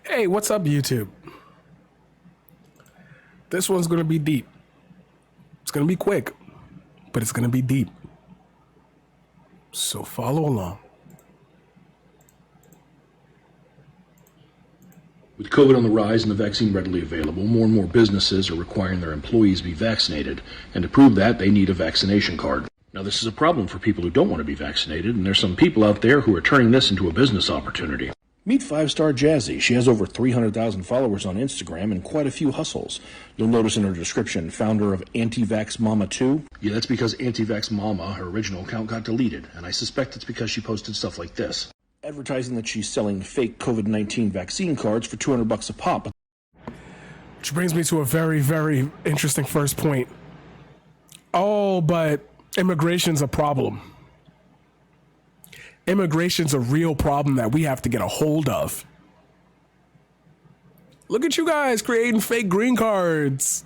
Hey, what's up, YouTube? This one's gonna be deep. It's gonna be quick, but it's gonna be deep. So follow along. With COVID on the rise and the vaccine readily available, more and more businesses are requiring their employees be vaccinated, and to prove that, they need a vaccination card. Now, this is a problem for people who don't want to be vaccinated, and there's some people out there who are turning this into a business opportunity. Meet 5-star Jazzy. She has over 300,000 followers on Instagram and quite a few hustles. You'll notice in her description, founder of Anti-Vax Mama 2. Yeah, that's because Anti-Vax Mama, her original account, got deleted, and I suspect it's because she posted stuff like this, advertising that she's selling fake COVID-19 vaccine cards for $200 a pop. Which brings me to a very, very interesting first point. Oh, but immigration's a problem. Immigration's a real problem that we have to get a hold of. Look at you guys creating fake green cards.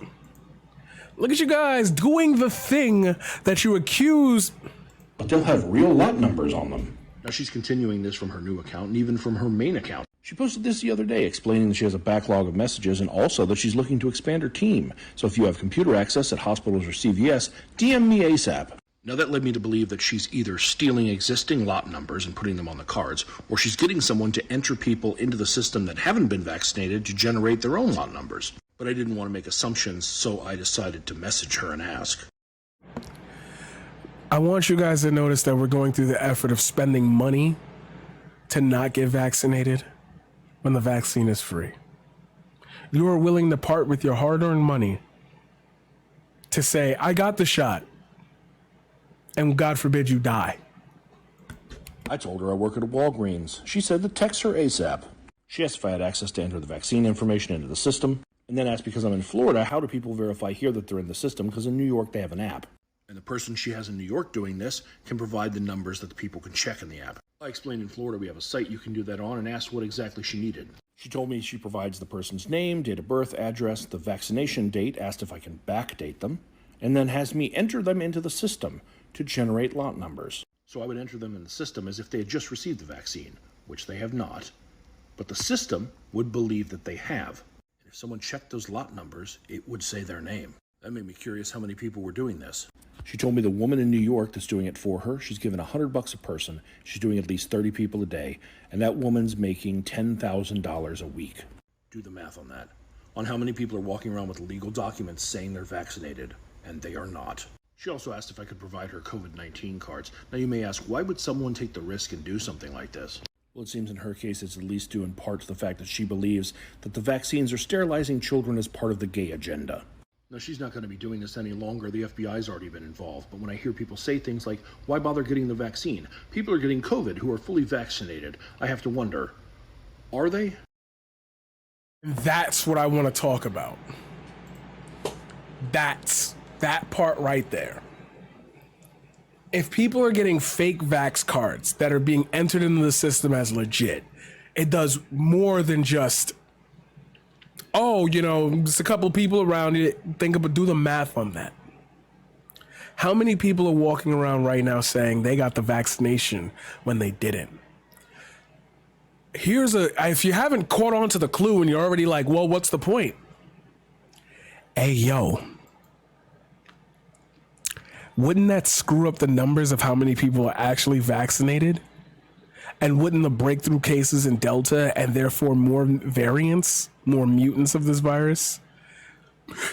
Look at you guys doing the thing that you accuse. But they'll have real lot numbers on them. Now she's continuing this from her new account and even from her main account. She posted this the other day explaining that she has a backlog of messages and also that she's looking to expand her team. So if you have computer access at hospitals or CVS, DM me ASAP. Now that led me to believe that she's either stealing existing lot numbers and putting them on the cards, or she's getting someone to enter people into the system that haven't been vaccinated to generate their own lot numbers. But I didn't want to make assumptions, so I decided to message her and ask. I want you guys to notice that we're going through the effort of spending money to not get vaccinated when the vaccine is free. You are willing to part with your hard-earned money to say, I got the shot, and God forbid you die. I told her I work at a Walgreens. She said to text her ASAP. She asked if I had access to enter the vaccine information into the system, and then asked because I'm in Florida, how do people verify here that they're in the system, because in New York they have an app. And the person she has in New York doing this can provide the numbers that the people can check in the app. I explained in Florida we have a site you can do that on and asked what exactly she needed. She told me she provides the person's name, date of birth, address, the vaccination date, asked if I can backdate them, and then has me enter them into the system to generate lot numbers. So I would enter them in the system as if they had just received the vaccine, which they have not, but the system would believe that they have. And if someone checked those lot numbers, it would say their name. That made me curious how many people were doing this. She told me the woman in New York that's doing it for her, she's given $100 a person. She's doing at least 30 people a day, and that woman's making $10,000 a week. Do the math on that. On how many people are walking around with legal documents saying they're vaccinated, and they are not. She also asked if I could provide her COVID-19 cards. Now you may ask, why would someone take the risk and do something like this? Well, it seems in her case it's at least due in part to the fact that she believes that the vaccines are sterilizing children as part of the gay agenda. Now, she's not going to be doing this any longer. The FBI's already been involved. But when I hear people say things like, why bother getting the vaccine? People are getting COVID who are fully vaccinated. I have to wonder, are they? That's what I want to talk about. That's that part right there. If people are getting fake vax cards that are being entered into the system as legit, it does more than just, oh, you know, just a couple people around it. Think about, do the math on that. How many people are walking around right now saying they got the vaccination when they didn't? If you haven't caught on to the clue and you're already like, well, what's the point? Hey, yo, wouldn't that screw up the numbers of how many people are actually vaccinated? And wouldn't the breakthrough cases in Delta and therefore more variants, more mutants of this virus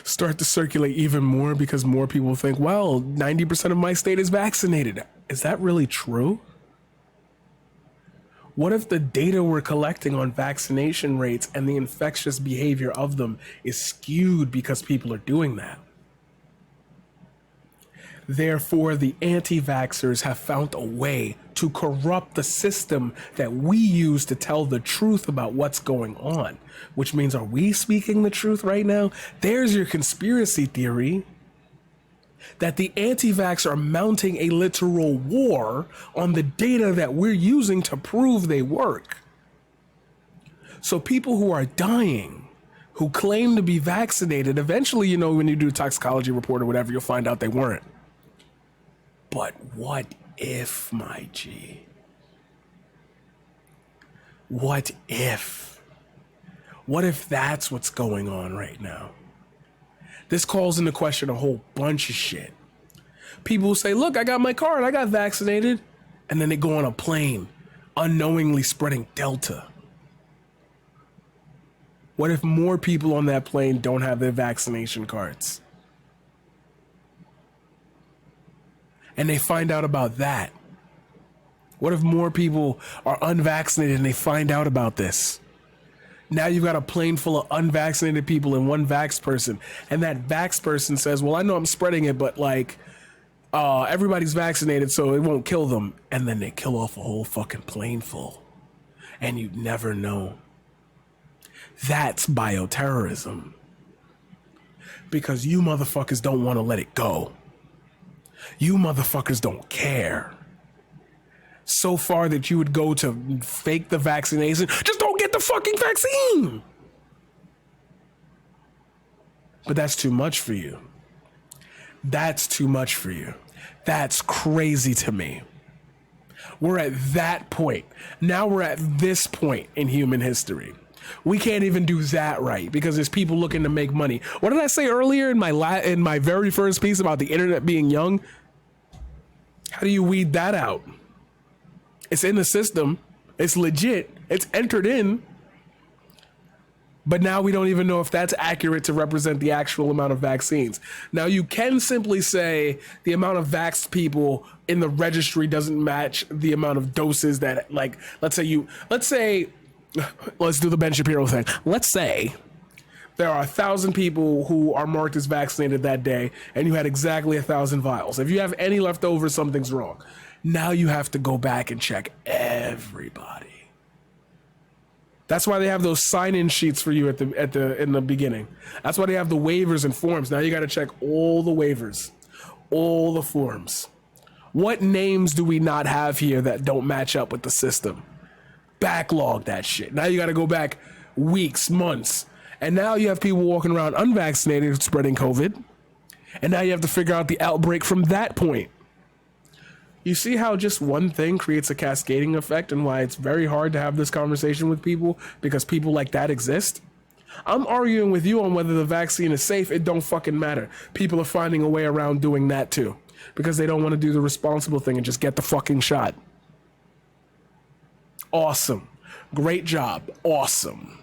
start to circulate even more because more people think, well, 90% of my state is vaccinated. Is that really true? What if the data we're collecting on vaccination rates and the infectious behavior of them is skewed because people are doing that? Therefore, the anti-vaxxers have found a way to corrupt the system that we use to tell the truth about what's going on. Which means, are we speaking the truth right now? There's your conspiracy theory. That the anti-vax are mounting a literal war on the data that we're using to prove they work. So people who are dying, who claim to be vaccinated, eventually, you know, when you do a toxicology report or whatever, you'll find out they weren't. But what if, my G? What if What if that's what's going on right now? This calls into question a whole bunch of shit. People will say, look, I got my card, I got vaccinated. And then they go on a plane, unknowingly spreading Delta. What if more people on that plane don't have their vaccination cards? And they find out about that. What if more people are unvaccinated and they find out about this? Now you've got a plane full of unvaccinated people and one vax person. And that vax person says, well, I know I'm spreading it, but like, everybody's vaccinated, so it won't kill them. And then they kill off a whole fucking plane full. And you'd never know. That's bioterrorism. Because you motherfuckers don't want to let it go. You motherfuckers don't care. So far that you would go to fake the vaccination. Just don't get the fucking vaccine. But that's too much for you. That's too much for you. That's crazy to me. We're at that point. Now we're at this point in human history. We can't even do that right because there's people looking to make money. What did I say earlier in my very first piece about the internet being young? How do you weed that out? It's in the system. It's legit. It's entered in. But now we don't even know if that's accurate to represent the actual amount of vaccines. Now you can simply say the amount of vaxxed people in the registry doesn't match the amount of doses that, like, let's do the Ben Shapiro thing. Let's say there are 1,000 people who are marked as vaccinated that day and you had exactly 1,000 vials. If you have any left over, something's wrong. Now you have to go back and check everybody. That's why they have those sign-in sheets for you in the beginning. That's why they have the waivers and forms. Now you got to check all the waivers, all the forms. What names do we not have here that don't match up with the system? Backlog that shit. Now you got to go back weeks, months. And now you have people walking around unvaccinated spreading COVID. And now you have to figure out the outbreak from that point. You see how just one thing creates a cascading effect and why it's very hard to have this conversation with people because people like that exist? I'm arguing with you on whether the vaccine is safe. It don't fucking matter. People are finding a way around doing that too because they don't want to do the responsible thing and just get the fucking shot. Awesome. Great job. Awesome.